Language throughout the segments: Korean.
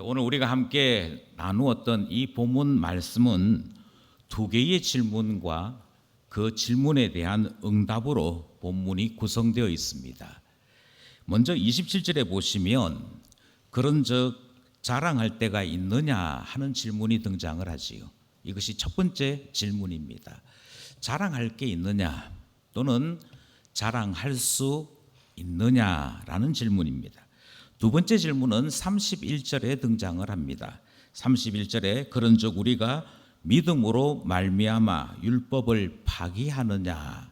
오늘 우리가 함께 나누었던 이 본문 말씀은 두 개의 질문과 그 질문에 대한 응답으로 본문이 구성되어 있습니다. 먼저 27절에 보시면 그런즉 자랑할 때가 있느냐 하는 질문이 등장을 하지요. 이것이 첫 번째 질문입니다. 자랑할 게 있느냐 또는 자랑할 수 있느냐라는 질문입니다. 두 번째 질문은 31절에 등장을 합니다. 31절에 그런즉 우리가 믿음으로 말미암아 율법을 파기하느냐,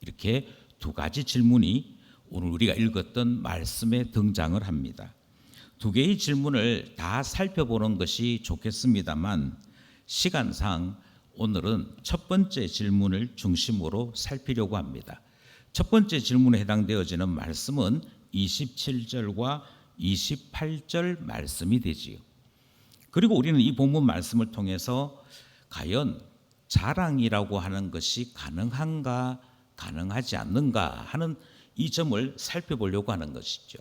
이렇게 두 가지 질문이 오늘 우리가 읽었던 말씀에 등장을 합니다. 두 개의 질문을 다 살펴보는 것이 좋겠습니다만 시간상 오늘은 첫 번째 질문을 중심으로 살피려고 합니다. 첫 번째 질문에 해당되어지는 말씀은 27절과 28절 말씀이 되지요. 그리고 우리는 이 본문 말씀을 통해서 과연 자랑이라고 하는 것이 가능한가 가능하지 않는가 하는 이 점을 살펴보려고 하는 것이죠.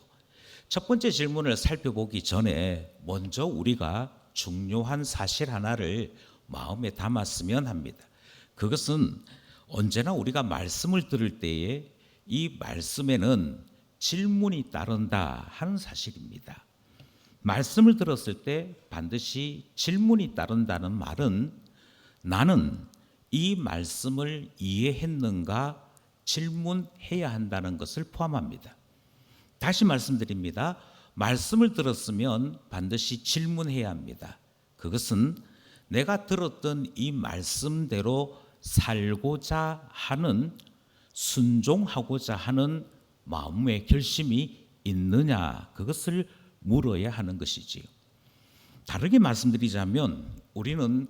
첫 번째 질문을 살펴보기 전에 먼저 우리가 중요한 사실 하나를 마음에 담았으면 합니다. 그것은 언제나 우리가 말씀을 들을 때에 이 말씀에는 질문이 따른다 하는 사실입니다. 말씀을 들었을 때 반드시 질문이 따른다는 말은 나는 이 말씀을 이해했는가 질문해야 한다는 것을 포함합니다. 다시 말씀드립니다. 말씀을 들었으면 반드시 질문해야 합니다. 그것은 내가 들었던 이 말씀대로 살고자 하는, 순종하고자 하는 마음의 결심이 있느냐, 그것을 물어야 하는 것이지요. 다르게 말씀드리자면 우리는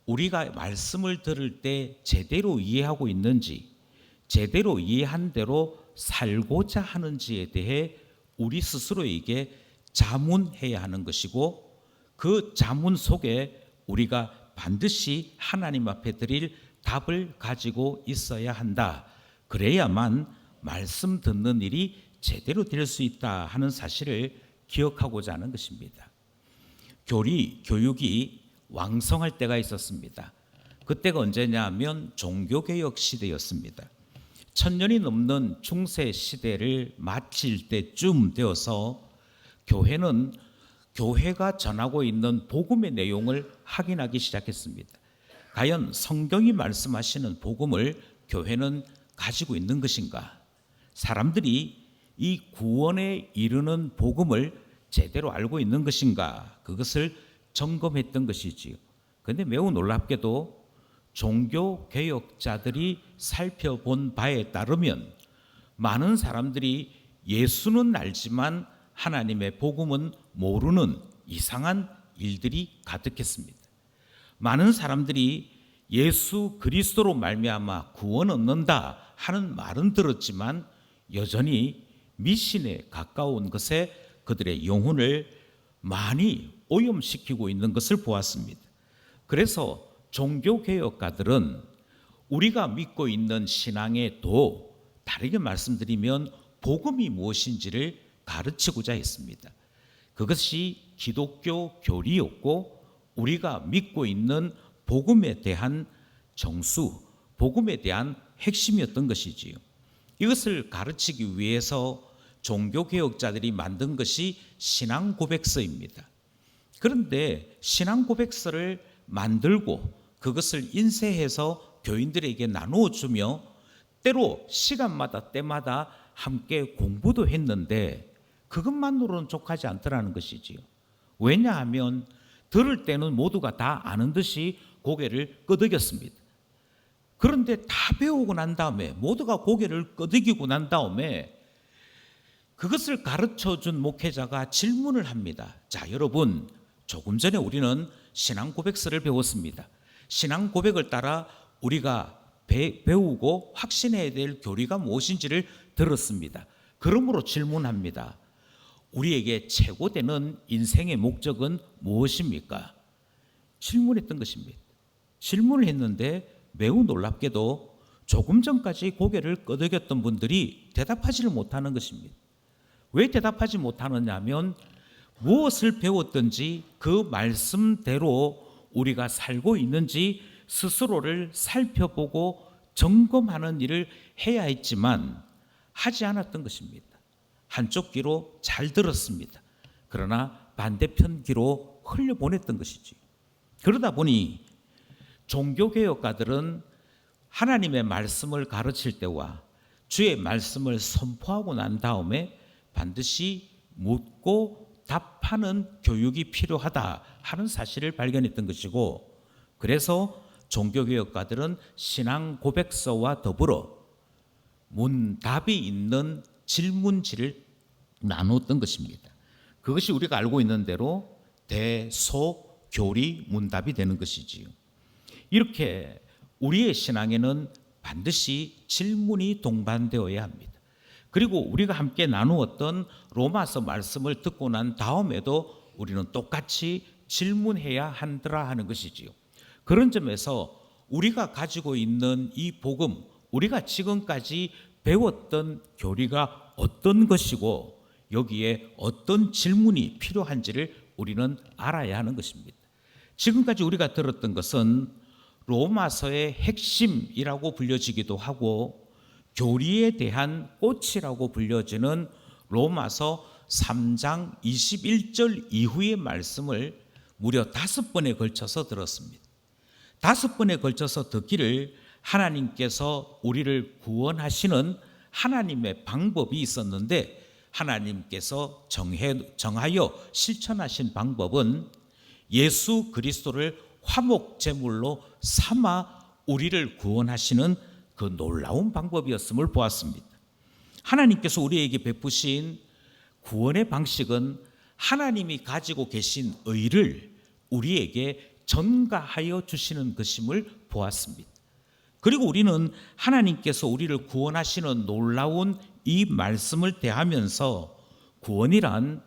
우리가 말씀을 들을 때 제대로 이해하고 있는지, 제대로 이해한 대로 살고자 하는지에 대해 우리 스스로에게 자문해야 하는 것이고, 그 자문 속에 우리가 반드시 하나님 앞에 드릴 답을 가지고 있어야 한다. 그래야만 말씀 듣는 일이 제대로 될 수 있다 하는 사실을 기억하고자 하는 것입니다. 교육이 왕성할 때가 있었습니다. 그때가 언제냐 하면 종교개혁 시대였습니다. 1000년이 넘는 중세 시대를 마칠 때쯤 되어서 교회는 교회가 전하고 있는 복음의 내용을 확인하기 시작했습니다. 과연 성경이 말씀하시는 복음을 교회는 가지고 있는 것인가? 사람들이 이 구원에 이르는 복음을 제대로 알고 있는 것인가? 그것을 점검했던 것이지요. 그런데 매우 놀랍게도 종교 개혁자들이 살펴본 바에 따르면 많은 사람들이 예수는 알지만 하나님의 복음은 모르는 이상한 일들이 가득했습니다. 많은 사람들이 예수 그리스도로 말미암아 구원 얻는다 하는 말은 들었지만 여전히 미신에 가까운 것에 그들의 영혼을 많이 오염시키고 있는 것을 보았습니다. 그래서 종교개혁가들은 우리가 믿고 있는 신앙의 도, 다르게 말씀드리면 복음이 무엇인지를 가르치고자 했습니다. 그것이 기독교 교리였고 우리가 믿고 있는 복음에 대한 정수, 복음에 대한 핵심이었던 것이지요. 이것을 가르치기 위해서 종교개혁자들이 만든 것이 신앙고백서입니다. 그런데 신앙고백서를 만들고 그것을 인쇄해서 교인들에게 나누어 주며 때로 시간마다 때마다 함께 공부도 했는데 그것만으로는 족하지 않더라는 것이지요. 왜냐하면 들을 때는 모두가 다 아는 듯이 고개를 끄덕였습니다. 그런데 다 배우고 난 다음에 모두가 고개를 끄덕이고 난 다음에 그것을 가르쳐준 목회자가 질문을 합니다. 자, 여러분, 조금 전에 우리는 신앙고백서를 배웠습니다. 신앙고백을 따라 우리가 배우고 확신해야 될 교리가 무엇인지를 들었습니다. 그러므로 질문합니다. 우리에게 최고되는 인생의 목적은 무엇입니까? 질문했던 것입니다. 질문을 했는데 매우 놀랍게도 조금 전까지 고개를 끄덕였던 분들이 대답하지를 못하는 것입니다. 왜 대답하지 못하느냐 하면 무엇을 배웠든지 그 말씀대로 우리가 살고 있는지 스스로를 살펴보고 점검하는 일을 해야 했지만 하지 않았던 것입니다. 한쪽 귀로 잘 들었습니다. 그러나 반대편 귀로 흘려보냈던 것이지. 그러다 보니 종교개혁가들은 하나님의 말씀을 가르칠 때와 주의 말씀을 선포하고 난 다음에 반드시 묻고 답하는 교육이 필요하다 하는 사실을 발견했던 것이고, 그래서 종교개혁가들은 신앙 고백서와 더불어 문답이 있는 질문지를 나누었던 것입니다. 그것이 우리가 알고 있는 대로 대소 교리 문답이 되는 것이지요. 이렇게 우리의 신앙에는 반드시 질문이 동반되어야 합니다. 그리고 우리가 함께 나누었던 로마서 말씀을 듣고 난 다음에도 우리는 똑같이 질문해야 한다 하는 것이지요. 그런 점에서 우리가 가지고 있는 이 복음, 우리가 지금까지 배웠던 교리가 어떤 것이고 여기에 어떤 질문이 필요한지를 우리는 알아야 하는 것입니다. 지금까지 우리가 들었던 것은 로마서의 핵심이라고 불려지기도 하고 교리에 대한 꽃이라고 불려지는 로마서 3장 21절 이후의 말씀을 무려 5번에 걸쳐서 들었습니다. 5번에 걸쳐서 듣기를 하나님께서 우리를 구원하시는 하나님의 방법이 있었는데, 하나님께서 정하여 실천하신 방법은 예수 그리스도를 화목제물로 삼아 우리를 구원하시는 그 놀라운 방법이었음을 보았습니다. 하나님께서 우리에게 베푸신 구원의 방식은 하나님이 가지고 계신 의를 우리에게 전가하여 주시는 것임을 보았습니다. 그리고 우리는 하나님께서 우리를 구원하시는 놀라운 이 말씀을 대하면서 구원이란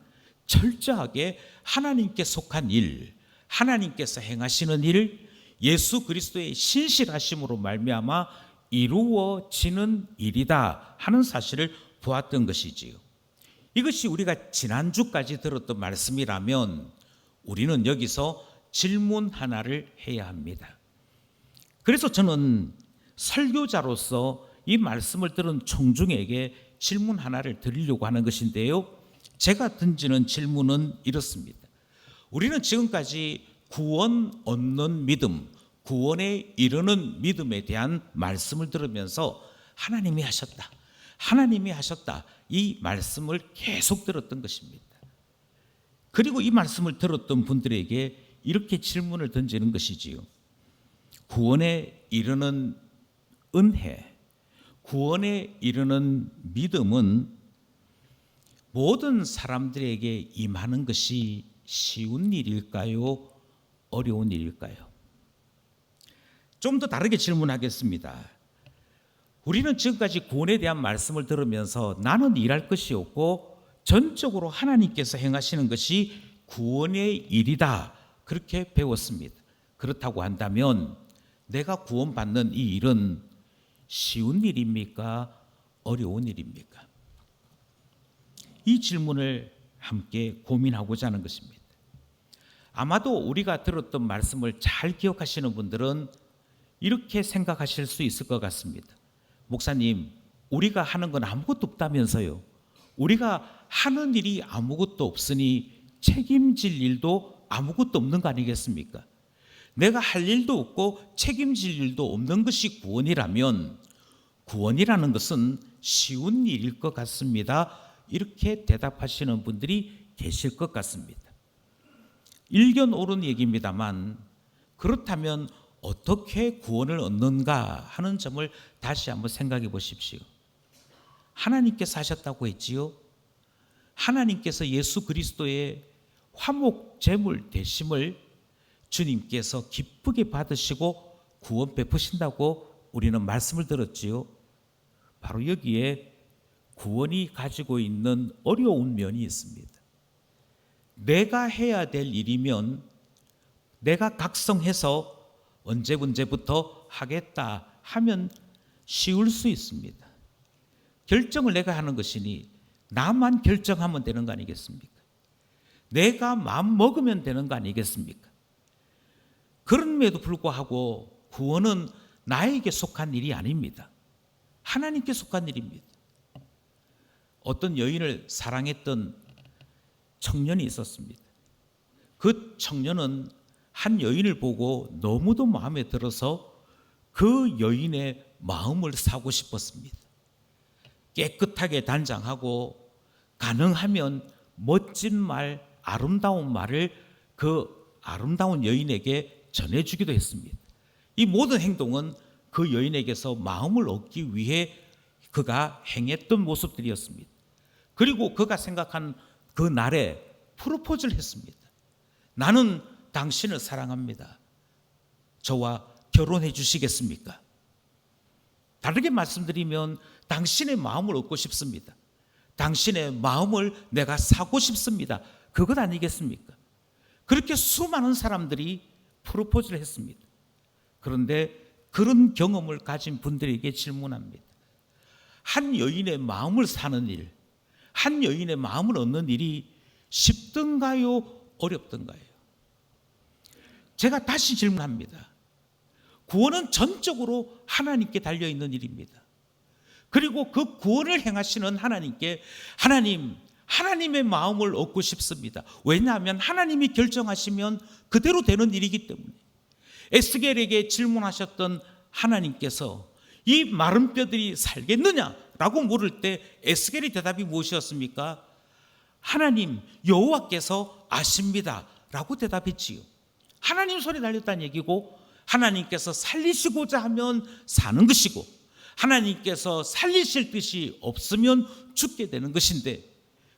철저하게 하나님께 속한 일, 하나님께서 행하시는 일, 예수 그리스도의 신실하심으로 말미암아 이루어지는 일이다 하는 사실을 보았던 것이지요. 이것이 우리가 지난주까지 들었던 말씀이라면 우리는 여기서 질문 하나를 해야 합니다. 그래서 저는 설교자로서 이 말씀을 들은 청중에게 질문 하나를 드리려고 하는 것인데요. 제가 던지는 질문은 이렇습니다. 우리는 지금까지 구원 얻는 믿음, 구원에 이르는 믿음에 대한 말씀을 들으면서 하나님이 하셨다, 하나님이 하셨다, 이 말씀을 계속 들었던 것입니다. 그리고 이 말씀을 들었던 분들에게 이렇게 질문을 던지는 것이지요. 구원에 이르는 은혜, 구원에 이르는 믿음은 모든 사람들에게 임하는 것이 쉬운 일일까요? 어려운 일일까요? 좀 더 다르게 질문하겠습니다. 우리는 지금까지 구원에 대한 말씀을 들으면서 나는 일할 것이 없고 전적으로 하나님께서 행하시는 것이 구원의 일이다, 그렇게 배웠습니다. 그렇다고 한다면 내가 구원받는 이 일은 쉬운 일입니까? 어려운 일입니까? 이 질문을 함께 고민하고자 하는 것입니다. 아마도 우리가 들었던 말씀을 잘 기억하시는 분들은 이렇게 생각하실 수 있을 것 같습니다. 목사님, 우리가 하는 건 아무것도 없다면서요. 우리가 하는 일이 아무것도 없으니 책임질 일도 아무것도 없는 거 아니겠습니까? 내가 할 일도 없고 책임질 일도 없는 것이 구원이라면 구원이라는 것은 쉬운 일일 것 같습니다. 이렇게 대답하시는 분들이 계실 것 같습니다. 일견 옳은 얘기입니다만, 그렇다면 어떻게 구원을 얻는가 하는 점을 다시 한번 생각해 보십시오. 하나님께서 하셨다고 했지요. 하나님께서 예수 그리스도의 화목 제물 되심을 주님께서 기쁘게 받으시고 구원 베푸신다고 우리는 말씀을 들었지요. 바로 여기에 구원이 가지고 있는 어려운 면이 있습니다. 내가 해야 될 일이면 내가 각성해서 언제부터 하겠다 하면 쉬울 수 있습니다. 결정을 내가 하는 것이니 나만 결정하면 되는 거 아니겠습니까? 내가 마음 먹으면 되는 거 아니겠습니까? 그럼에도 불구하고 구원은 나에게 속한 일이 아닙니다. 하나님께 속한 일입니다. 어떤 여인을 사랑했던 청년이 있었습니다. 그 청년은 한 여인을 보고 너무도 마음에 들어서 그 여인의 마음을 사고 싶었습니다. 깨끗하게 단장하고 가능하면 멋진 말, 아름다운 말을 그 아름다운 여인에게 전해주기도 했습니다. 이 모든 행동은 그 여인에게서 마음을 얻기 위해 그가 행했던 모습들이었습니다. 그리고 그가 생각한 그 날에 프로포즈를 했습니다. 나는 당신을 사랑합니다. 저와 결혼해 주시겠습니까? 다르게 말씀드리면 당신의 마음을 얻고 싶습니다. 당신의 마음을 내가 사고 싶습니다. 그것 아니겠습니까? 그렇게 수많은 사람들이 프로포즈를 했습니다. 그런데 그런 경험을 가진 분들에게 질문합니다. 한 여인의 마음을 사는 일, 한 여인의 마음을 얻는 일이 쉽던가요? 어렵던가요? 제가 다시 질문합니다. 구원은 전적으로 하나님께 달려있는 일입니다. 그리고 그 구원을 행하시는 하나님께 하나님의 마음을 얻고 싶습니다. 왜냐하면 하나님이 결정하시면 그대로 되는 일이기 때문에. 에스겔에게 질문하셨던 하나님께서 이 마른 뼈들이 살겠느냐라고 물을 때 에스겔의 대답이 무엇이었습니까? 하나님 여호와께서 아십니다 라고 대답했지요. 하나님 손에 달렸다는 얘기고, 하나님께서 살리시고자 하면 사는 것이고 하나님께서 살리실 뜻이 없으면 죽게 되는 것인데,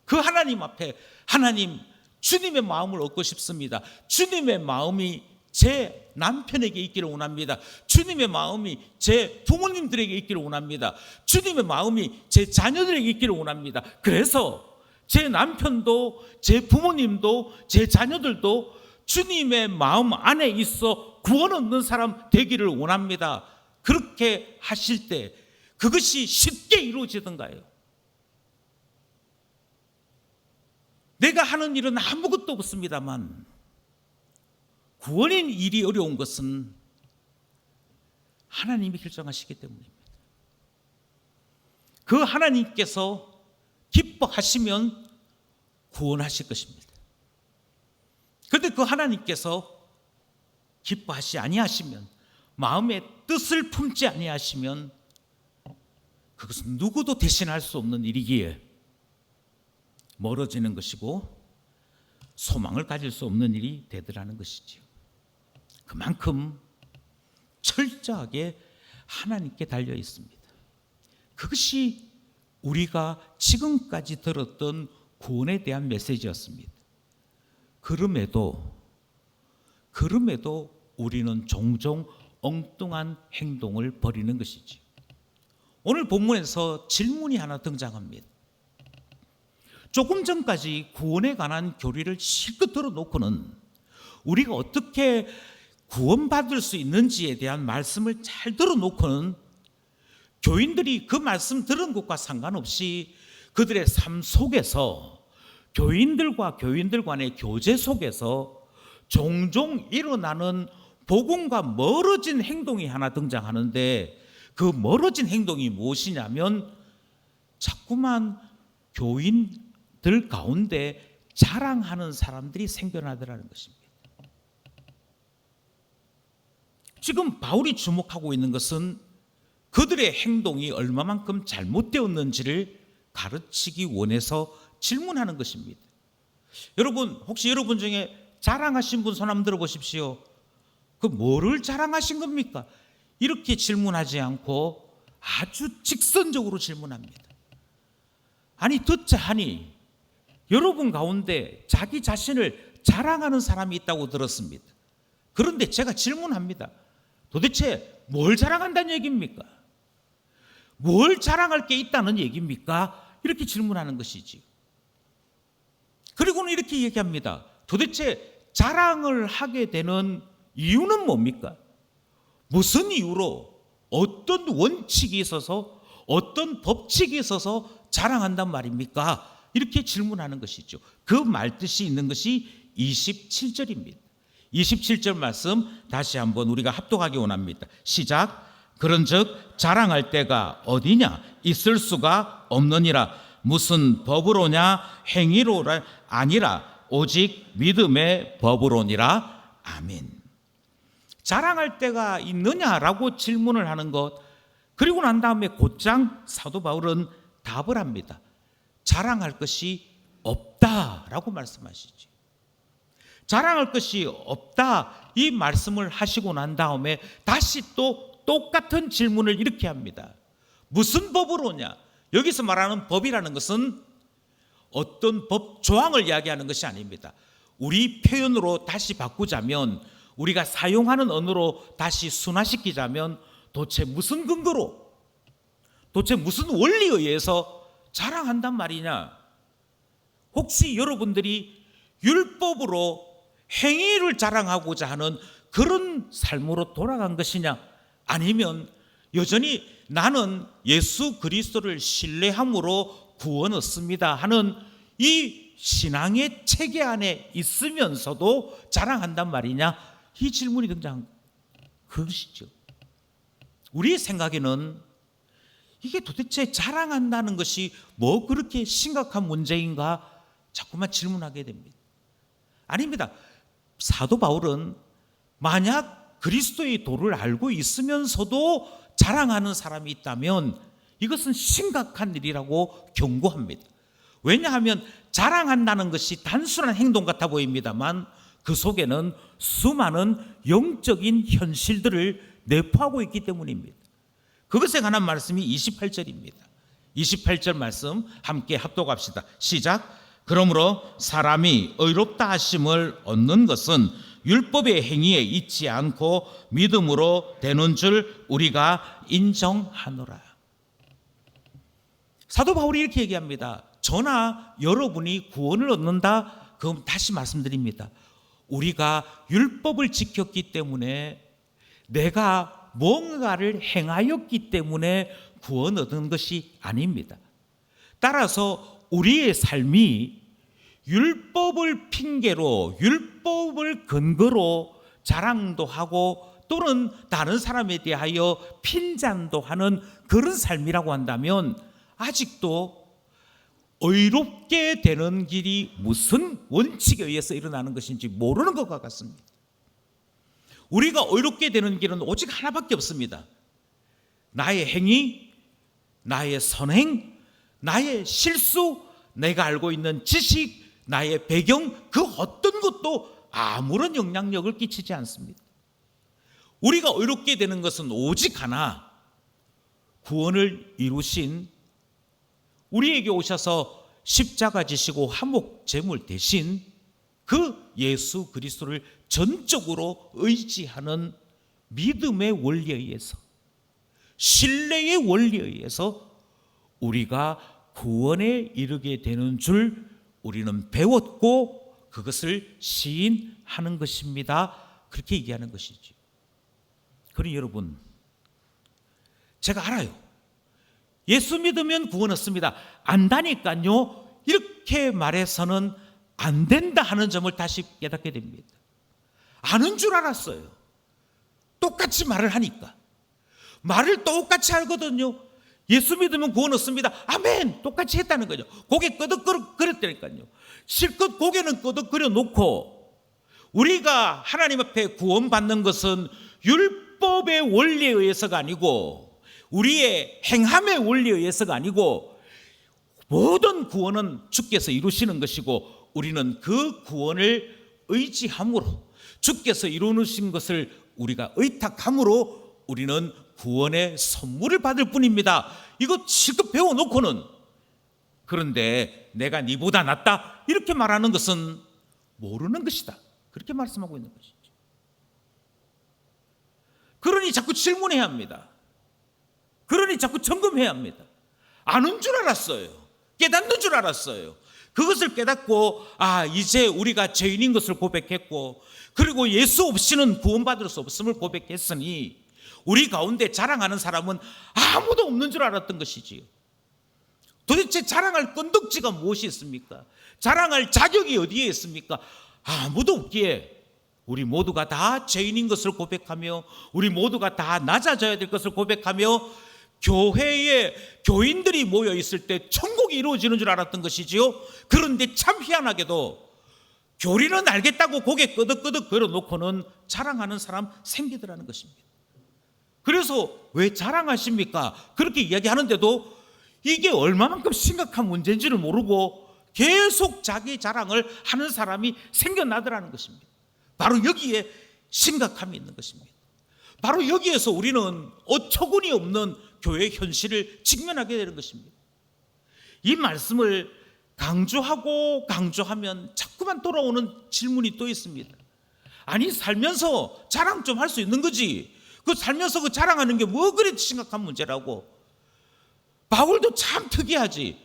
그 하나님 앞에 하나님, 주님의 마음을 얻고 싶습니다. 주님의 마음이 제 남편에게 있기를 원합니다. 주님의 마음이 제 부모님들에게 있기를 원합니다. 주님의 마음이 제 자녀들에게 있기를 원합니다. 그래서 제 남편도 제 부모님도 제 자녀들도 주님의 마음 안에 있어 구원 얻는 사람 되기를 원합니다. 그렇게 하실 때 그것이 쉽게 이루어지던가요? 내가 하는 일은 아무것도 없습니다만 구원인 일이 어려운 것은 하나님이 결정하시기 때문입니다. 그 하나님께서 기뻐하시면 구원하실 것입니다. 그런데 그 하나님께서 기뻐하시 아니하시면, 마음의 뜻을 품지 아니하시면 그것은 누구도 대신할 수 없는 일이기에 멀어지는 것이고 소망을 가질 수 없는 일이 되더라는 것이지요. 그만큼 철저하게 하나님께 달려 있습니다. 그것이 우리가 지금까지 들었던 구원에 대한 메시지였습니다. 그럼에도 우리는 종종 엉뚱한 행동을 벌이는 것이지. 오늘 본문에서 질문이 하나 등장합니다. 조금 전까지 구원에 관한 교리를 실컷 들어놓고는 우리가 어떻게 구원받을 수 있는지에 대한 말씀을 잘 들어놓고는 교인들이 그 말씀 들은 것과 상관없이 그들의 삶 속에서, 교인들과 교인들 간의 교제 속에서 종종 일어나는 복음과 멀어진 행동이 하나 등장하는데, 그 멀어진 행동이 무엇이냐면 자꾸만 교인들 가운데 자랑하는 사람들이 생겨나더라는 것입니다. 지금 바울이 주목하고 있는 것은 그들의 행동이 얼마만큼 잘못되었는지를 가르치기 원해서 질문하는 것입니다. 여러분, 혹시 여러분 중에 자랑하신 분 손 한번 들어보십시오. 그 뭐를 자랑하신 겁니까? 이렇게 질문하지 않고 아주 직선적으로 질문합니다. 아니, 듣자 하니 여러분 가운데 자기 자신을 자랑하는 사람이 있다고 들었습니다. 그런데 제가 질문합니다. 도대체 뭘 자랑한다는 얘기입니까? 뭘 자랑할 게 있다는 얘기입니까? 이렇게 질문하는 것이지. 그리고는 이렇게 얘기합니다. 도대체 자랑을 하게 되는 이유는 뭡니까? 무슨 이유로, 어떤 원칙이 있어서, 어떤 법칙이 있어서 자랑한단 말입니까? 이렇게 질문하는 것이죠. 그 말뜻이 있는 것이 27절입니다. 27절 말씀 다시 한번 우리가 합독하기 원합니다. 시작. 그런즉 자랑할 때가 어디냐? 있을 수가 없느니라. 무슨 법으로냐? 행위로라 아니라 오직 믿음의 법으로니라. 아멘. 자랑할 때가 있느냐라고 질문을 하는 것, 그리고 난 다음에 곧장 사도 바울은 답을 합니다. 자랑할 것이 없다라고 말씀하시죠. 자랑할 것이 없다 이 말씀을 하시고 난 다음에 다시 또 똑같은 질문을 이렇게 합니다. 무슨 법으로냐? 여기서 말하는 법이라는 것은 어떤 법 조항을 이야기하는 것이 아닙니다. 우리 표현으로 다시 바꾸자면, 우리가 사용하는 언어로 다시 순화시키자면 도대체 무슨 근거로, 도대체 무슨 원리에 의해서 자랑한단 말이냐? 혹시 여러분들이 율법으로 행위를 자랑하고자 하는 그런 삶으로 돌아간 것이냐? 아니면 여전히 나는 예수 그리스도를 신뢰함으로 구원 얻습니다 하는 이 신앙의 체계 안에 있으면서도 자랑한단 말이냐? 이 질문이 등장한 것이죠. 우리 생각에는 이게 도대체 자랑한다는 것이 뭐 그렇게 심각한 문제인가 자꾸만 질문하게 됩니다. 아닙니다. 사도 바울은 만약 그리스도의 도를 알고 있으면서도 자랑하는 사람이 있다면 이것은 심각한 일이라고 경고합니다. 왜냐하면 자랑한다는 것이 단순한 행동 같아 보입니다만 그 속에는 수많은 영적인 현실들을 내포하고 있기 때문입니다. 그것에 관한 말씀이 28절입니다. 28절 말씀 함께 합독합시다. 시작. 그러므로 사람이 의롭다 하심을 얻는 것은 율법의 행위에 있지 않고 믿음으로 되는 줄 우리가 인정하노라. 사도 바울이 이렇게 얘기합니다. 저나 여러분이 구원을 얻는다? 그럼 다시 말씀드립니다. 우리가 율법을 지켰기 때문에, 내가 뭔가를 행하였기 때문에 구원 얻은 것이 아닙니다. 따라서 우리의 삶이 율법을 핑계로, 율법을 근거로 자랑도 하고 또는 다른 사람에 대하여 핀잔도 하는 그런 삶이라고 한다면 아직도 의롭게 되는 길이 무슨 원칙에 의해서 일어나는 것인지 모르는 것과 같습니다. 우리가 의롭게 되는 길은 오직 하나밖에 없습니다. 나의 행위, 나의 선행, 나의 실수, 내가 알고 있는 지식, 나의 배경, 그 어떤 것도 아무런 영향력을 끼치지 않습니다. 우리가 의롭게 되는 것은 오직 하나, 구원을 이루신, 우리에게 오셔서 십자가 지시고 화목 제물 대신 그 예수 그리스도를 전적으로 의지하는 믿음의 원리에 의해서, 신뢰의 원리에 의해서 우리가 구원에 이르게 되는 줄 우리는 배웠고 그것을 시인하는 것입니다. 그렇게 얘기하는 것이죠. 그러니 여러분, 제가 알아요. 예수 믿으면 구원 얻습니다. 안다니까요. 이렇게 말해서는 안 된다 하는 점을 다시 깨닫게 됩니다. 아는 줄 알았어요. 똑같이 말을 하니까. 말을 똑같이 하거든요. 예수 믿으면 구원 얻습니다. 아멘! 똑같이 했다는 거죠. 고개 끄덕거렸다니까요. 실컷 고개는 끄덕거려 놓고 우리가 하나님 앞에 구원받는 것은 율법의 원리에 의해서가 아니고 우리의 행함의 원리에 의해서가 아니고 모든 구원은 주께서 이루시는 것이고 우리는 그 구원을 의지함으로 주께서 이루신 것을 우리가 의탁함으로 우리는 구원의 선물을 받을 뿐입니다. 이거 실컷 배워놓고는 그런데 내가 네보다 낫다 이렇게 말하는 것은 모르는 것이다. 그렇게 말씀하고 있는 것이죠. 그러니 자꾸 질문해야 합니다. 그러니 자꾸 점검해야 합니다. 아는 줄 알았어요. 깨닫는 줄 알았어요. 그것을 깨닫고 이제 우리가 죄인인 것을 고백했고 그리고 예수 없이는 구원받을 수 없음을 고백했으니 우리 가운데 자랑하는 사람은 아무도 없는 줄 알았던 것이지요. 도대체 자랑할 건덕지가 무엇이 있습니까? 자랑할 자격이 어디에 있습니까? 아무도 없기에 우리 모두가 다 죄인인 것을 고백하며 우리 모두가 다 낮아져야 될 것을 고백하며 교회에 교인들이 모여 있을 때 천국이 이루어지는 줄 알았던 것이지요. 그런데 참 희한하게도 교리는 알겠다고 고개 끄덕끄덕 걸어놓고는 자랑하는 사람 생기더라는 것입니다. 그래서 왜 자랑하십니까? 그렇게 이야기하는데도 이게 얼마만큼 심각한 문제인지를 모르고 계속 자기 자랑을 하는 사람이 생겨나더라는 것입니다. 바로 여기에 심각함이 있는 것입니다. 바로 여기에서 우리는 어처구니 없는 교회의 현실을 직면하게 되는 것입니다. 이 말씀을 강조하고 강조하면 자꾸만 돌아오는 질문이 또 있습니다. 아니, 살면서 자랑 좀 할 수 있는 거지. 그 살면서 그 자랑하는 게 뭐 그리 심각한 문제라고. 바울도 참 특이하지.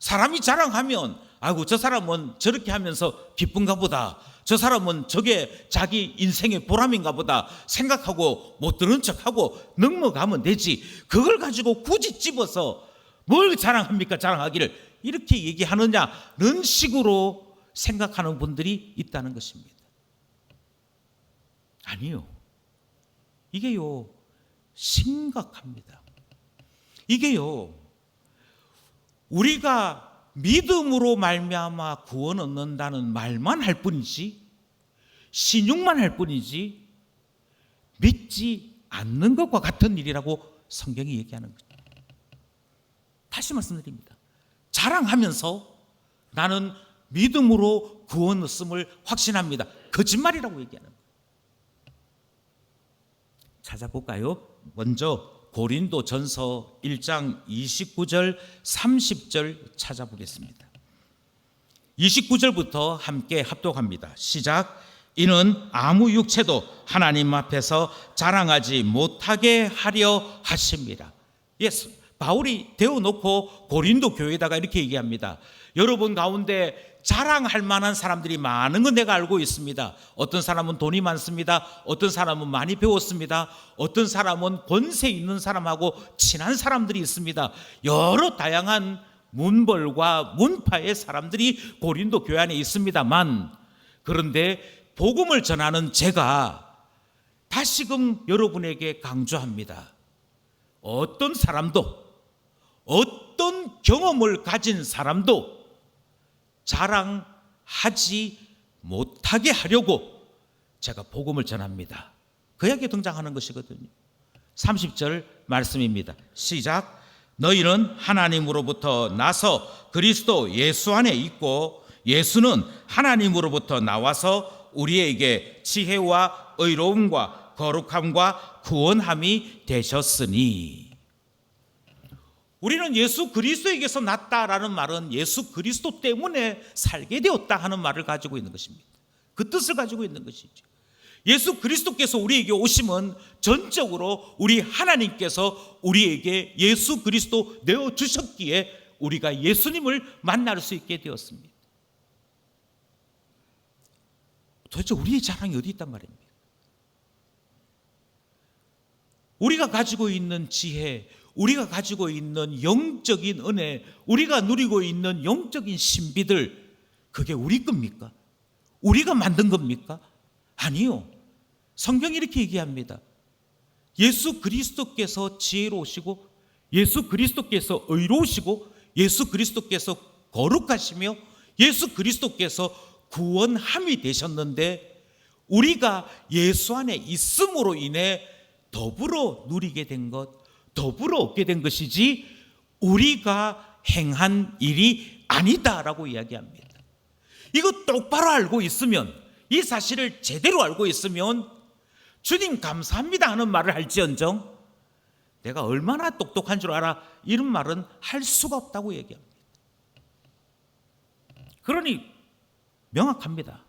사람이 자랑하면 아이고 저 사람은 저렇게 하면서 기쁜가 보다, 저 사람은 저게 자기 인생의 보람인가 보다 생각하고 못 들은 척하고 넘어가면 되지. 그걸 가지고 굳이 집어서 뭘 자랑합니까? 자랑하기를 이렇게 얘기하느냐는 식으로 생각하는 분들이 있다는 것입니다. 아니요, 이게요 심각합니다. 이게요 우리가 믿음으로 말미암아 구원 얻는다는 말만 할 뿐이지, 신용만 할 뿐이지 믿지 않는 것과 같은 일이라고 성경이 얘기하는 거죠. 다시 말씀드립니다. 자랑하면서 나는 믿음으로 구원 얻음을 확신합니다. 거짓말이라고 얘기하는 거예요. 찾아볼까요? 먼저 고린도전서 1장 29절 30절 찾아보겠습니다. 29절부터 함께 합독합니다. 시작. 이는 아무 육체도 하나님 앞에서 자랑하지 못하게 하려 하십니다. 예수 바울이 대어놓고 고린도 교회에다가 이렇게 얘기합니다. 여러분 가운데 자랑할 만한 사람들이 많은 건 내가 알고 있습니다. 어떤 사람은 돈이 많습니다. 어떤 사람은 많이 배웠습니다. 어떤 사람은 권세 있는 사람하고 친한 사람들이 있습니다. 여러 다양한 문벌과 문파의 사람들이 고린도 교회 안에 있습니다만, 그런데 복음을 전하는 제가 다시금 여러분에게 강조합니다. 어떤 사람도, 어떤 경험을 가진 사람도 자랑하지 못하게 하려고 제가 복음을 전합니다. 그 이야기에 등장하는 것이거든요. 30절 말씀입니다. 시작. 너희는 하나님으로부터 나서 그리스도 예수 안에 있고 예수는 하나님으로부터 나와서 우리에게 지혜와 의로움과 거룩함과 구원함이 되셨으니. 우리는 예수 그리스도에게서 났다라는 말은 예수 그리스도 때문에 살게 되었다 하는 말을 가지고 있는 것입니다. 그 뜻을 가지고 있는 것이죠. 예수 그리스도께서 우리에게 오심은 전적으로 우리 하나님께서 우리에게 예수 그리스도 내어주셨기에 우리가 예수님을 만날 수 있게 되었습니다. 도대체 우리의 자랑이 어디 있단 말입니까? 우리가 가지고 있는 지혜, 우리가 가지고 있는 영적인 은혜, 우리가 누리고 있는 영적인 신비들, 그게 우리 겁니까? 우리가 만든 겁니까? 아니요. 성경이 이렇게 얘기합니다. 예수 그리스도께서 지혜로우시고 예수 그리스도께서 의로우시고 예수 그리스도께서 거룩하시며 예수 그리스도께서 구원함이 되셨는데, 우리가 예수 안에 있음으로 인해 더불어 누리게 된 것, 더불어 얻게 된 것이지 우리가 행한 일이 아니다라고 이야기합니다. 이거 똑바로 알고 있으면, 이 사실을 제대로 알고 있으면 주님 감사합니다 하는 말을 할지언정 내가 얼마나 똑똑한 줄 알아, 이런 말은 할 수가 없다고 얘기합니다. 그러니 명확합니다.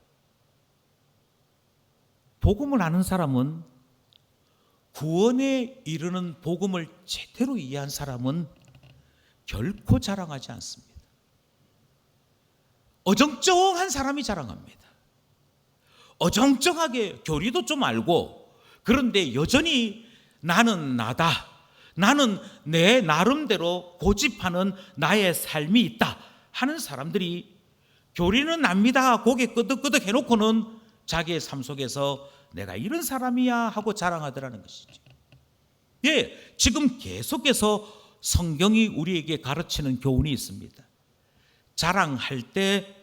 복음을 아는 사람은, 구원에 이르는 복음을 제대로 이해한 사람은 결코 자랑하지 않습니다. 어정쩡한 사람이 자랑합니다. 어정쩡하게 교리도 좀 알고, 그런데 여전히 나는 나다, 나는 내 나름대로 고집하는 나의 삶이 있다 하는 사람들이 교리는 납니다 고개 끄덕끄덕 해놓고는 자기의 삶 속에서 내가 이런 사람이야 하고 자랑하더라는 것이죠. 예, 지금 계속해서 성경이 우리에게 가르치는 교훈이 있습니다. 자랑할 때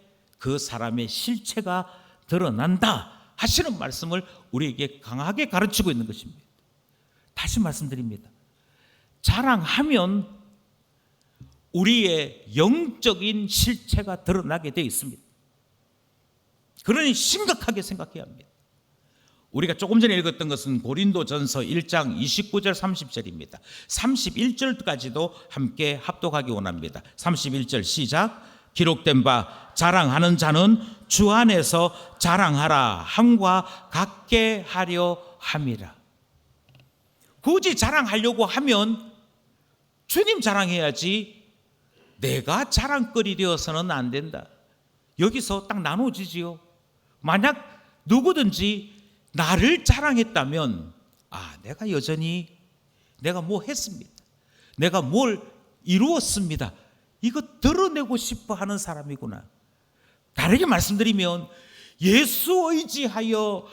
그 사람의 실체가 드러난다 하시는 말씀을 우리에게 강하게 가르치고 있는 것입니다. 다시 말씀드립니다. 자랑하면 우리의 영적인 실체가 드러나게 되어 있습니다. 그러니 심각하게 생각해야 합니다. 우리가 조금 전에 읽었던 것은 고린도전서 1장 29절 30절입니다. 31절까지도 함께 합독하기 원합니다. 31절 시작. 기록된 바 자랑하는 자는 주 안에서 자랑하라 함과 같게 하려 함이라. 굳이 자랑하려고 하면 주님 자랑해야지 내가 자랑거리 되어서는 안 된다. 여기서 딱 나눠지지요. 만약 누구든지 나를 자랑했다면 내가 여전히 내가 뭐 했습니다. 내가 뭘 이루었습니다. 이거 드러내고 싶어 하는 사람이구나. 다르게 말씀드리면 예수 의지하여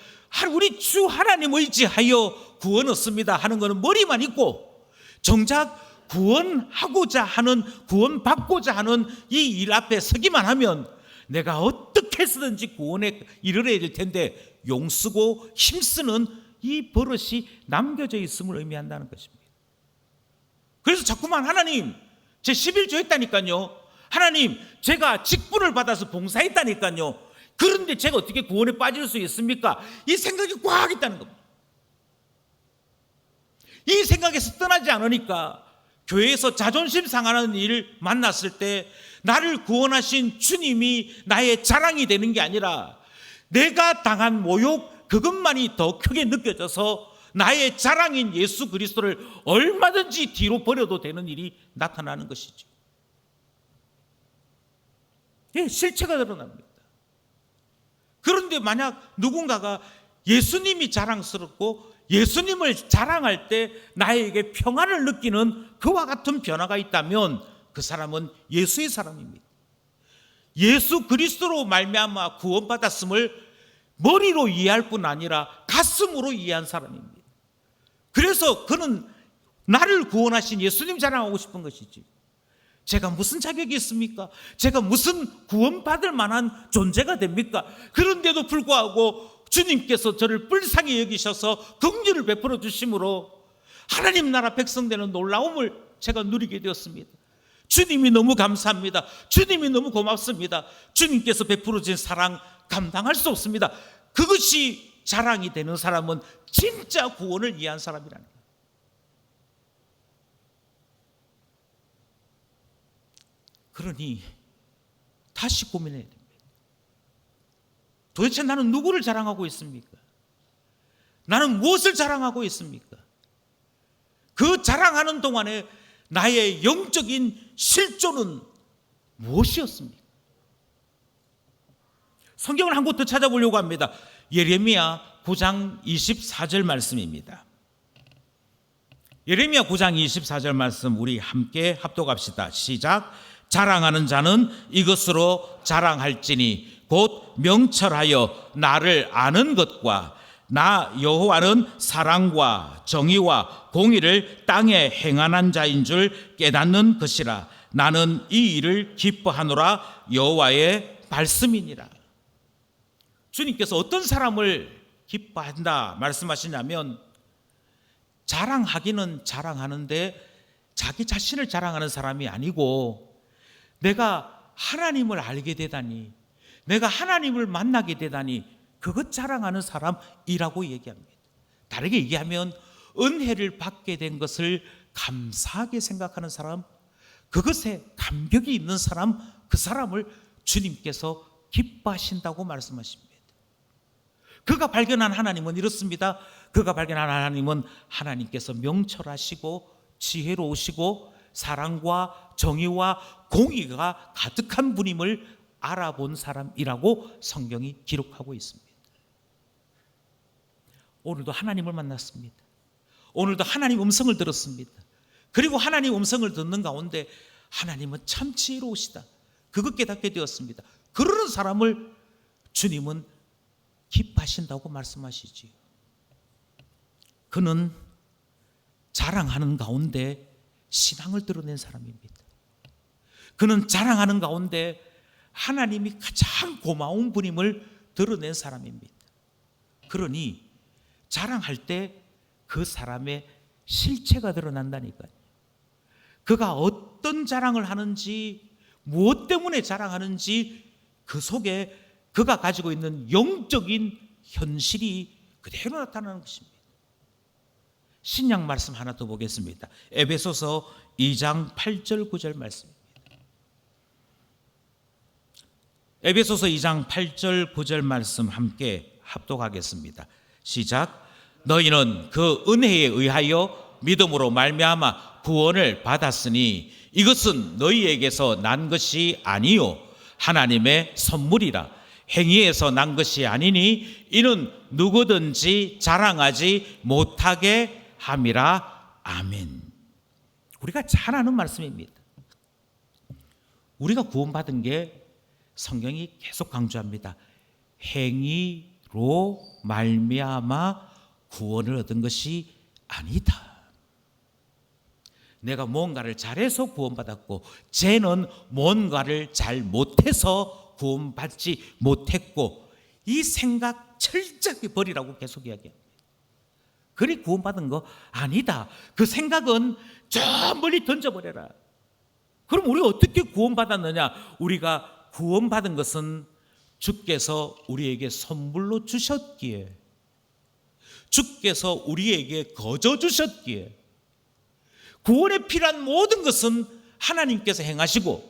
우리 주 하나님 의지하여 구원 얻습니다 하는 것은 머리만 있고 정작 구원하고자 하는 구원받고자 하는 이 일 앞에 서기만 하면 내가 어떻게 해서든지 구원에 이르러야 될 텐데 용쓰고 힘쓰는 이 버릇이 남겨져 있음을 의미한다는 것입니다. 그래서 자꾸만 하나님 제 11조 했다니까요. 하나님 제가 직분을 받아서 봉사했다니까요. 그런데 제가 어떻게 구원에 빠질 수 있습니까? 이 생각이 꽉 있다는 겁니다. 이 생각에서 떠나지 않으니까 교회에서 자존심 상하는 일을 만났을 때 나를 구원하신 주님이 나의 자랑이 되는 게 아니라 내가 당한 모욕 그것만이 더 크게 느껴져서 나의 자랑인 예수 그리스도를 얼마든지 뒤로 버려도 되는 일이 나타나는 것이죠. 예, 실체가 드러납니다. 그런데 만약 누군가가 예수님이 자랑스럽고 예수님을 자랑할 때 나에게 평안을 느끼는 그와 같은 변화가 있다면 그 사람은 예수의 사람입니다. 예수 그리스도로 말미암아 구원받았음을 머리로 이해할 뿐 아니라 가슴으로 이해한 사람입니다. 그래서 그는 나를 구원하신 예수님 자랑하고 싶은 것이지. 제가 무슨 자격이 있습니까? 제가 무슨 구원받을 만한 존재가 됩니까? 그런데도 불구하고 주님께서 저를 불쌍히 여기셔서 긍휼을 베풀어 주심으로 하나님 나라 백성 되는 놀라움을 제가 누리게 되었습니다. 주님이 너무 감사합니다. 주님이 너무 고맙습니다. 주님께서 베풀어 주신 사랑 감당할 수 없습니다. 그것이 자랑이 되는 사람은 진짜 구원을 이해한 사람이라는 거예요. 그러니 다시 고민해야 됩니다. 도대체 나는 누구를 자랑하고 있습니까? 나는 무엇을 자랑하고 있습니까? 그 자랑하는 동안에 나의 영적인 실존은 무엇이었습니까? 성경을 한 곳 더 찾아보려고 합니다. 예레미야 9장 24절 말씀입니다. 예레미야 9장 24절 말씀 우리 함께 합독합시다. 시작. 자랑하는 자는 이것으로 자랑할지니 곧 명철하여 나를 아는 것과 나 여호와는 사랑과 정의와 공의를 땅에 행하는 자인 줄 깨닫는 것이라. 나는 이 일을 기뻐하노라. 여호와의 말씀이니라. 주님께서 어떤 사람을 기뻐한다 말씀하시냐면 자랑하기는 자랑하는데 자기 자신을 자랑하는 사람이 아니고 내가 하나님을 알게 되다니 내가 하나님을 만나게 되다니 그것 자랑하는 사람이라고 얘기합니다. 다르게 얘기하면 은혜를 받게 된 것을 감사하게 생각하는 사람, 그것에 감격이 있는 사람, 그 사람을 주님께서 기뻐하신다고 말씀하십니다. 그가 발견한 하나님은 이렇습니다. 그가 발견한 하나님은 하나님께서 명철하시고 지혜로우시고 사랑과 정의와 공의가 가득한 분임을 알아본 사람이라고 성경이 기록하고 있습니다. 오늘도 하나님을 만났습니다. 오늘도 하나님 음성을 들었습니다. 그리고 하나님 음성을 듣는 가운데 하나님은 참 지혜로우시다, 그것 깨닫게 되었습니다. 그러는 사람을 주님은 기뻐하신다고 말씀하시지요. 그는 자랑하는 가운데 신앙을 드러낸 사람입니다. 그는 자랑하는 가운데 하나님이 가장 고마운 분임을 드러낸 사람입니다. 그러니 자랑할 때 그 사람의 실체가 드러난다니까요. 그가 어떤 자랑을 하는지, 무엇 때문에 자랑하는지 그 속에 그가 가지고 있는 영적인 현실이 그대로 나타나는 것입니다. 신약 말씀 하나 더 보겠습니다. 에베소서 2장 8절 9절 말씀입니다. 에베소서 2장 8절 9절 말씀 함께 합독하겠습니다. 시작. 너희는 그 은혜에 의하여 믿음으로 말미암아 구원을 받았으니 이것은 너희에게서 난 것이 아니요 하나님의 선물이라. 행위에서 난 것이 아니니 이는 누구든지 자랑하지 못하게 함이라. 아멘. 우리가 잘 아는 말씀입니다. 우리가 구원받은 게 성경이 계속 강조합니다. 행위로 말미암아 구원을 얻은 것이 아니다. 내가 뭔가를 잘해서 구원받았고 쟤는 뭔가를 잘 못해서 구원받지 못했고, 이 생각 철저히 버리라고 계속 이야기합니다. 그리 구원받은 거 아니다. 그 생각은 저 멀리 던져버려라. 그럼 우리가 어떻게 구원받았느냐? 우리가 구원받은 것은 주께서 우리에게 선물로 주셨기에, 주께서 우리에게 거저 주셨기에, 구원에 필요한 모든 것은 하나님께서 행하시고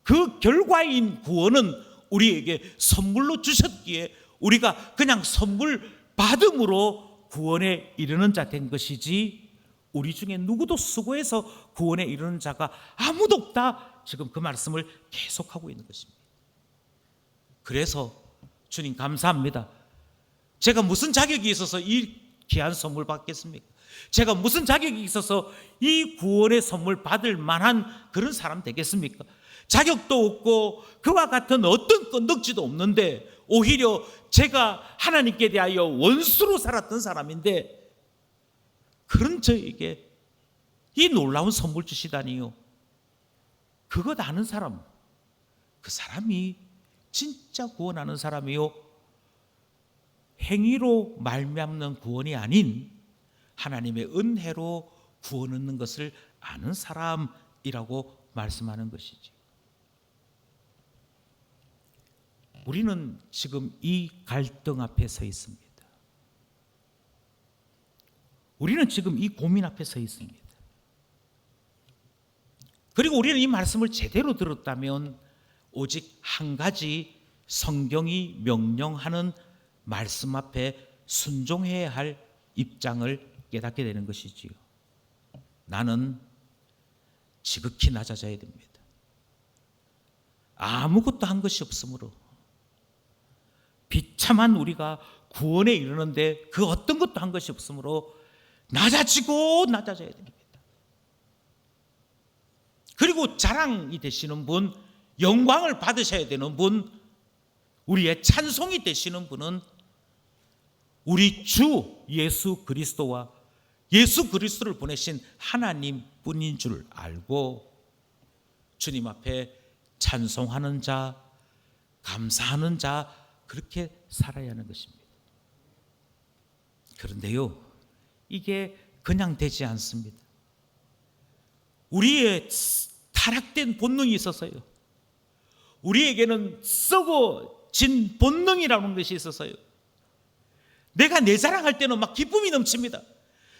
그 결과인 구원은 우리에게 선물로 주셨기에 우리가 그냥 선물 받음으로 구원에 이르는 자 된 것이지, 우리 중에 누구도 수고해서 구원에 이르는 자가 아무도 없다. 지금 그 말씀을 계속하고 있는 것입니다. 그래서 주님 감사합니다. 제가 무슨 자격이 있어서 이 귀한 선물 받겠습니까? 제가 무슨 자격이 있어서 이 구원의 선물 받을 만한 그런 사람 되겠습니까? 자격도 없고 그와 같은 어떤 건덕지도 없는데 오히려 제가 하나님께 대하여 원수로 살았던 사람인데 그런 저에게 이 놀라운 선물 주시다니요. 그것 아는 사람, 그 사람이 진짜 구원하는 사람이요, 행위로 말미암는 구원이 아닌 하나님의 은혜로 구원 얻는 것을 아는 사람이라고 말씀하는 것이지. 우리는 지금 이 갈등 앞에 서 있습니다. 우리는 지금 이 고민 앞에 서 있습니다. 그리고 우리는 이 말씀을 제대로 들었다면 오직 한 가지 성경이 명령하는 말씀 앞에 순종해야 할 입장을 깨닫게 되는 것이지요. 나는 지극히 낮아져야 됩니다. 아무것도 한 것이 없으므로 비참한 우리가 구원에 이르는데 그 어떤 것도 한 것이 없으므로 낮아지고 낮아져야 됩니다. 그리고 자랑이 되시는 분, 영광을 받으셔야 되는 분, 우리의 찬송이 되시는 분은 우리 주 예수 그리스도와 예수 그리스도를 보내신 하나님 뿐인 줄 알고 주님 앞에 찬송하는 자, 감사하는 자, 그렇게 살아야 하는 것입니다. 그런데요, 이게 그냥 되지 않습니다. 우리의 타락된 본능이 있어서요, 우리에게는 썩어진 본능이라는 것이 있어서요, 내가 내 자랑할 때는 막 기쁨이 넘칩니다.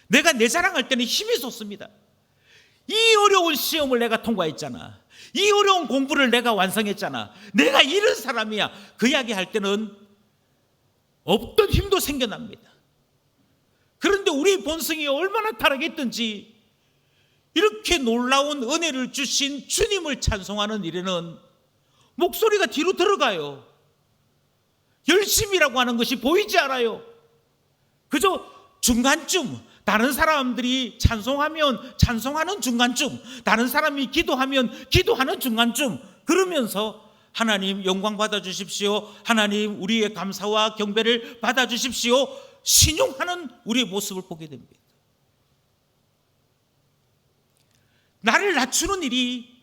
내가 내 자랑할 때는 힘이 솟습니다. 이 어려운 시험을 내가 통과했잖아. 이 어려운 공부를 내가 완성했잖아. 내가 이런 사람이야. 그 이야기 할 때는 없던 힘도 생겨납니다. 그런데 우리 본성이 얼마나 타락했든지 이렇게 놀라운 은혜를 주신 주님을 찬송하는 일에는 목소리가 뒤로 들어가요. 열심이라고 하는 것이 보이지 않아요. 그저 중간쯤 다른 사람들이 찬송하면 찬송하는 중간쯤, 다른 사람이 기도하면 기도하는 중간쯤, 그러면서 하나님 영광 받아주십시오, 하나님 우리의 감사와 경배를 받아주십시오, 신용하는 우리의 모습을 보게 됩니다. 나를 낮추는 일이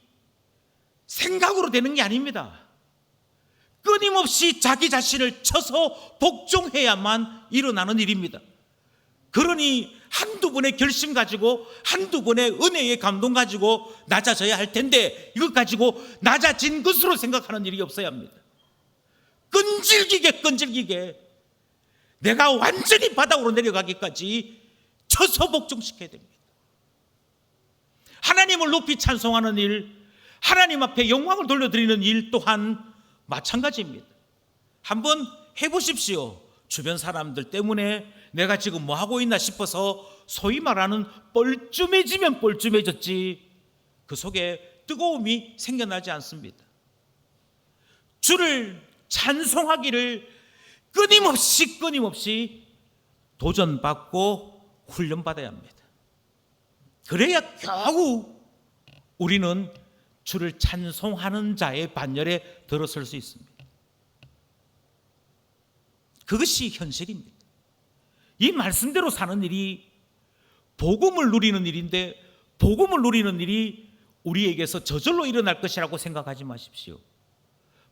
생각으로 되는 게 아닙니다. 끊임없이 자기 자신을 쳐서 복종해야만 일어나는 일입니다. 그러니 한두 번의 결심 가지고, 한두 번의 은혜의 감동 가지고 낮아져야 할 텐데, 이것 가지고 낮아진 것으로 생각하는 일이 없어야 합니다. 끈질기게 내가 완전히 바닥으로 내려가기까지 쳐서 복종시켜야 됩니다. 하나님을 높이 찬송하는 일, 하나님 앞에 영광을 돌려드리는 일 또한 마찬가지입니다. 한번 해보십시오. 주변 사람들 때문에 내가 지금 뭐 하고 있나 싶어서 소위 말하는 뻘쭘해지면 뻘쭘해졌지, 그 속에 뜨거움이 생겨나지 않습니다. 주를 찬송하기를 끊임없이 도전받고 훈련받아야 합니다. 그래야 겨우 우리는 주를 찬송하는 자의 반열에 들어설 수 있습니다. 그것이 현실입니다. 이 말씀대로 사는 일이 복음을 누리는 일인데, 복음을 누리는 일이 우리에게서 저절로 일어날 것이라고 생각하지 마십시오.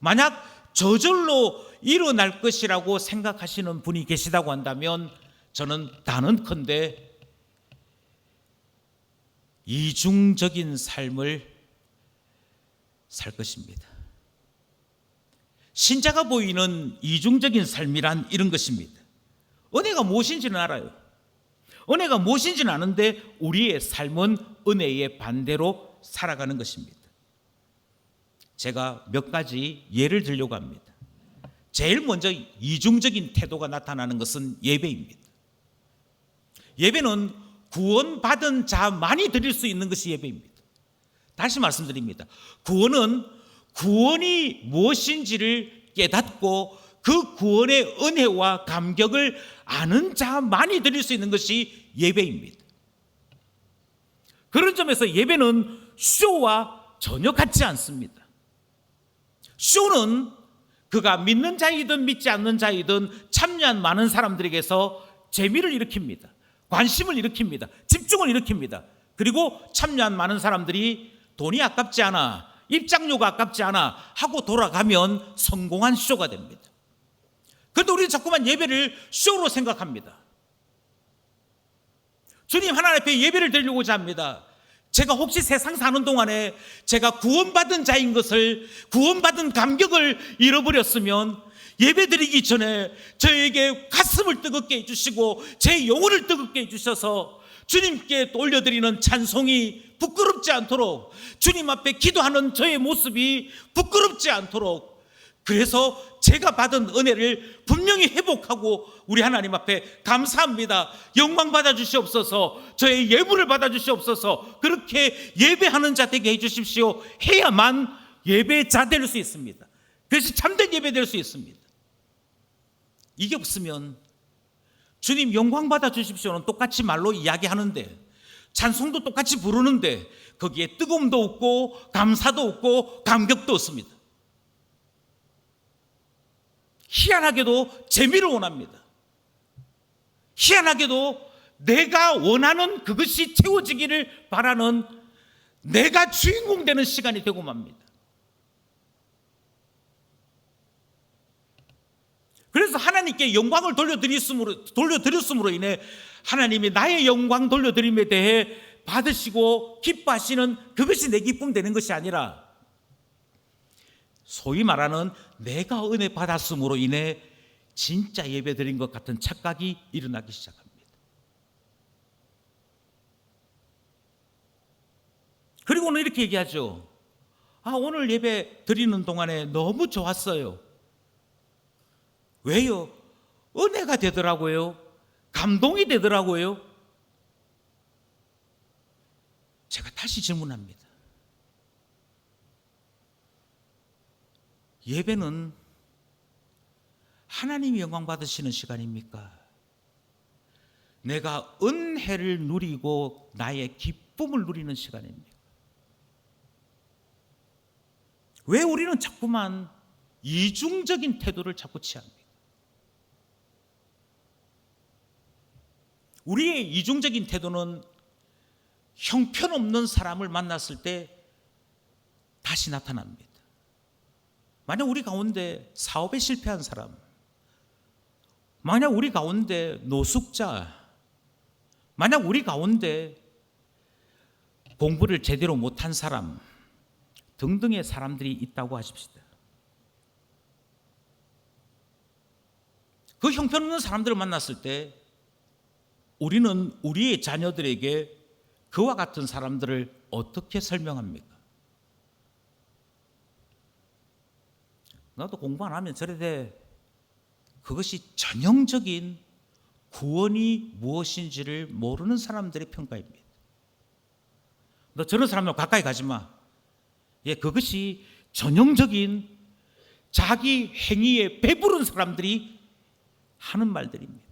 만약 저절로 일어날 것이라고 생각하시는 분이 계시다고 한다면 저는 단언컨대 이중적인 삶을 살 것입니다. 신자가 보이는 이중적인 삶이란 이런 것입니다. 은혜가 무엇인지는 알아요. 은혜가 무엇인지는 아는데 우리의 삶은 은혜의 반대로 살아가는 것입니다. 제가 몇 가지 예를 들려고 합니다. 제일 먼저 이중적인 태도가 나타나는 것은 예배입니다. 예배는 구원받은 자만이 드릴 수 있는 것이 예배입니다. 다시 말씀드립니다. 구원은 구원이 무엇인지를 깨닫고 그 구원의 은혜와 감격을 아는 자만이 드릴 수 있는 것이 예배입니다. 그런 점에서 예배는 쇼와 전혀 같지 않습니다. 쇼는 그가 믿는 자이든 믿지 않는 자이든 참여한 많은 사람들에게서 재미를 일으킵니다. 관심을 일으킵니다. 집중을 일으킵니다. 그리고 참여한 많은 사람들이 돈이 아깝지 않아, 입장료가 아깝지 않아 하고 돌아가면 성공한 쇼가 됩니다. 그런데 우리는 자꾸만 예배를 쇼로 생각합니다. 주님 하나님 앞에 예배를 드리려고자 합니다. 제가 혹시 세상 사는 동안에 제가 구원받은 자인 것을, 구원받은 감격을 잃어버렸으면 예배드리기 전에 저에게 가슴을 뜨겁게 해주시고 제 영혼을 뜨겁게 해주셔서 주님께 올려드리는 찬송이 부끄럽지 않도록, 주님 앞에 기도하는 저의 모습이 부끄럽지 않도록, 그래서 제가 받은 은혜를 분명히 회복하고 우리 하나님 앞에 감사합니다, 영광 받아주시옵소서, 저의 예물을 받아주시옵소서, 그렇게 예배하는 자 되게 해주십시오 해야만 예배자 될 수 있습니다. 그래서 참된 예배 될 수 있습니다. 이게 없으면 주님 영광 받아주십시오는 똑같이 말로 이야기하는데, 찬송도 똑같이 부르는데 거기에 뜨거움도 없고 감사도 없고 감격도 없습니다. 희한하게도 재미를 원합니다. 희한하게도 내가 원하는 그것이 채워지기를 바라는, 내가 주인공 되는 시간이 되고 맙니다. 그래서 하나님께 영광을 돌려드렸음으로 인해 하나님이 나의 영광 돌려드림에 대해 받으시고 기뻐하시는 그것이 내 기쁨 되는 것이 아니라, 소위 말하는 내가 은혜 받았음으로 인해 진짜 예배 드린 것 같은 착각이 일어나기 시작합니다. 그리고는 이렇게 얘기하죠. 오늘 예배 드리는 동안에 너무 좋았어요. 왜요? 은혜가 되더라고요. 감동이 되더라고요. 제가 다시 질문합니다. 예배는 하나님이 영광 받으시는 시간입니까? 내가 은혜를 누리고 나의 기쁨을 누리는 시간입니다. 왜 우리는 자꾸만 이중적인 태도를 자꾸 취합니까? 우리의 이중적인 태도는 형편없는 사람을 만났을 때 다시 나타납니다. 만약 우리 가운데 사업에 실패한 사람, 만약 우리 가운데 노숙자, 만약 우리 가운데 공부를 제대로 못한 사람 등등의 사람들이 있다고 하십시다. 그 형편없는 사람들을 만났을 때 우리는 우리의 자녀들에게 그와 같은 사람들을 어떻게 설명합니까? 나도 공부 안 하면 저래 돼. 그것이 전형적인 구원이 무엇인지를 모르는 사람들의 평가입니다. 너 저런 사람하고 가까이 가지 마. 예, 그것이 전형적인 자기 행위에 배부른 사람들이 하는 말들입니다.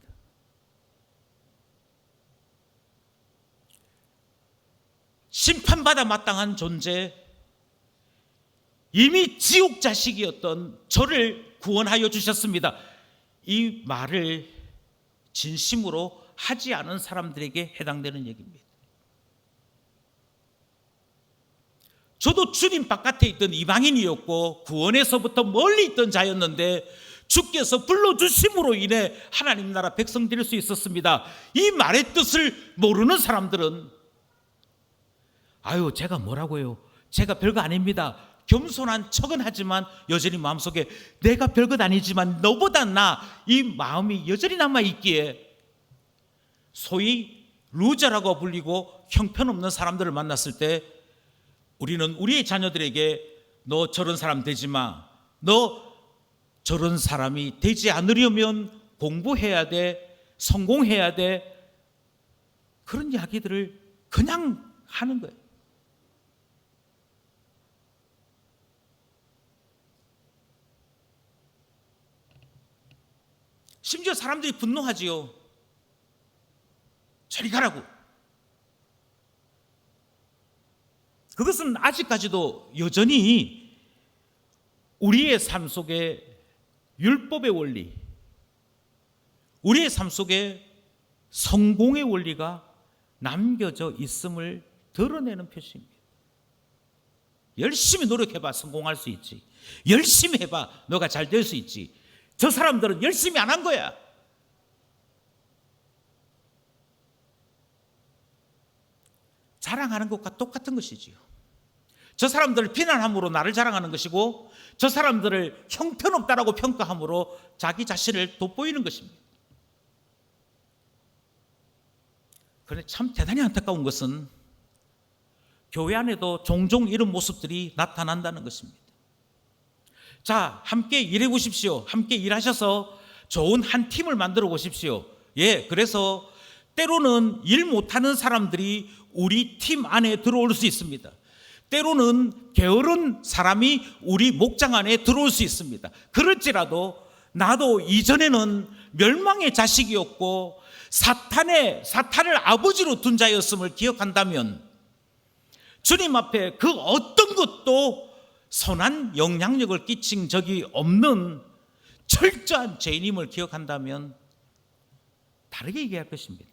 심판받아 마땅한 존재, 이미 지옥 자식이었던 저를 구원하여 주셨습니다. 이 말을 진심으로 하지 않은 사람들에게 해당되는 얘기입니다. 저도 주님 바깥에 있던 이방인이었고 구원에서부터 멀리 있던 자였는데 주께서 불러주심으로 인해 하나님 나라 백성 될 수 있었습니다. 이 말의 뜻을 모르는 사람들은 아유, 제가 뭐라고요? 제가 별거 아닙니다. 겸손한 척은 하지만 여전히 마음속에 내가 별것 아니지만 너보다 나, 이 마음이 여전히 남아있기에 소위 루저라고 불리고 형편없는 사람들을 만났을 때 우리는 우리의 자녀들에게 너 저런 사람 되지 마, 너 저런 사람이 되지 않으려면 공부해야 돼, 성공해야 돼, 그런 이야기들을 그냥 하는 거예요. 심지어 사람들이 분노하지요. 저리 가라고. 그것은 아직까지도 여전히 우리의 삶 속에 율법의 원리, 우리의 삶 속에 성공의 원리가 남겨져 있음을 드러내는 표시입니다. 열심히 노력해봐 성공할 수 있지. 열심히 해봐 너가 잘 될 수 있지. 저 사람들은 열심히 안 한 거야. 자랑하는 것과 똑같은 것이지요. 저 사람들을 비난함으로 나를 자랑하는 것이고 저 사람들을 형편없다라고 평가함으로 자기 자신을 돋보이는 것입니다. 그런데 참 대단히 안타까운 것은 교회 안에도 종종 이런 모습들이 나타난다는 것입니다. 자, 함께 일해 보십시오. 함께 일하셔서 좋은 한 팀을 만들어 보십시오. 예, 그래서 때로는 일 못하는 사람들이 우리 팀 안에 들어올 수 있습니다. 때로는 게으른 사람이 우리 목장 안에 들어올 수 있습니다. 그럴지라도 나도 이전에는 멸망의 자식이었고 사탄을 아버지로 둔 자였음을 기억한다면 주님 앞에 그 어떤 것도 선한 영향력을 끼친 적이 없는 철저한 죄인임을 기억한다면 다르게 얘기할 것입니다.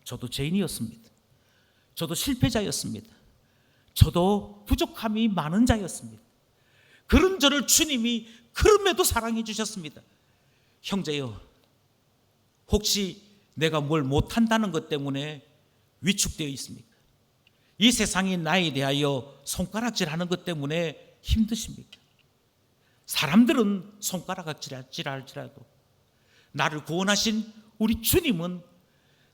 저도 죄인이었습니다. 저도 실패자였습니다. 저도 부족함이 많은 자였습니다. 그런 저를 주님이 그럼에도 사랑해 주셨습니다. 형제여, 혹시 내가 뭘 못한다는 것 때문에 위축되어 있습니까? 이 세상이 나에 대하여 손가락질하는 것 때문에 힘드십니까? 사람들은 손가락질할지라도 나를 구원하신 우리 주님은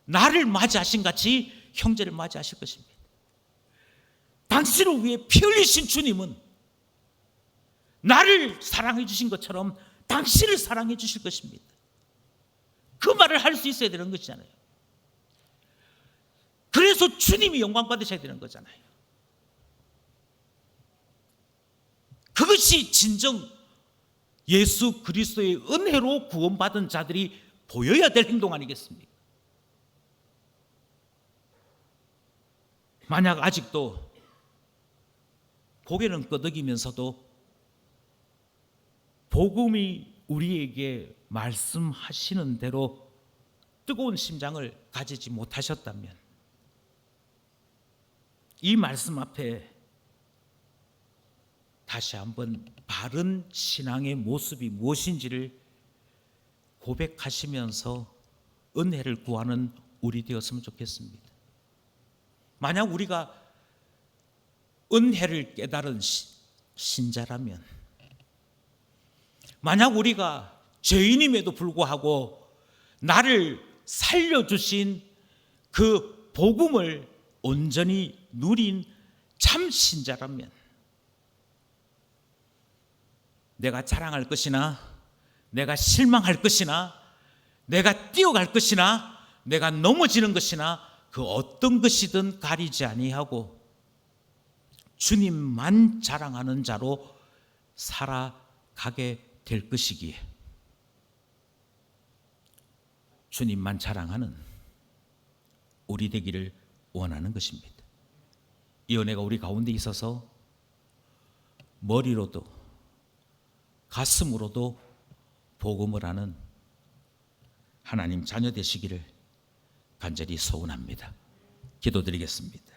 나를 맞이하신 같이 형제를 맞이하실 것입니다. 당신을 위해 피 흘리신 주님은 나를 사랑해 주신 것처럼 당신을 사랑해 주실 것입니다. 그 말을 할 수 있어야 되는 것이잖아요. 그래서 주님이 영광 받으셔야 되는 거잖아요. 그것이 진정 예수 그리스도의 은혜로 구원받은 자들이 보여야 될 행동 아니겠습니까? 만약 아직도 고개는 끄덕이면서도 복음이 우리에게 말씀하시는 대로 뜨거운 심장을 가지지 못하셨다면 이 말씀 앞에 다시 한번 바른 신앙의 모습이 무엇인지를 고백하시면서 은혜를 구하는 우리 되었으면 좋겠습니다. 만약 우리가 은혜를 깨달은 신자라면, 만약 우리가 죄인임에도 불구하고 나를 살려주신 그 복음을 온전히 누린 참 신자라면, 내가 자랑할 것이나 내가 실망할 것이나 내가 뛰어갈 것이나 내가 넘어지는 것이나 그 어떤 것이든 가리지 아니하고 주님만 자랑하는 자로 살아가게 될 것이기에 주님만 자랑하는 우리 되기를 원하는 것입니다. 이 은혜가 우리 가운데 있어서 머리로도 가슴으로도 복음을 하는 하나님 자녀 되시기를 간절히 소원합니다. 기도드리겠습니다.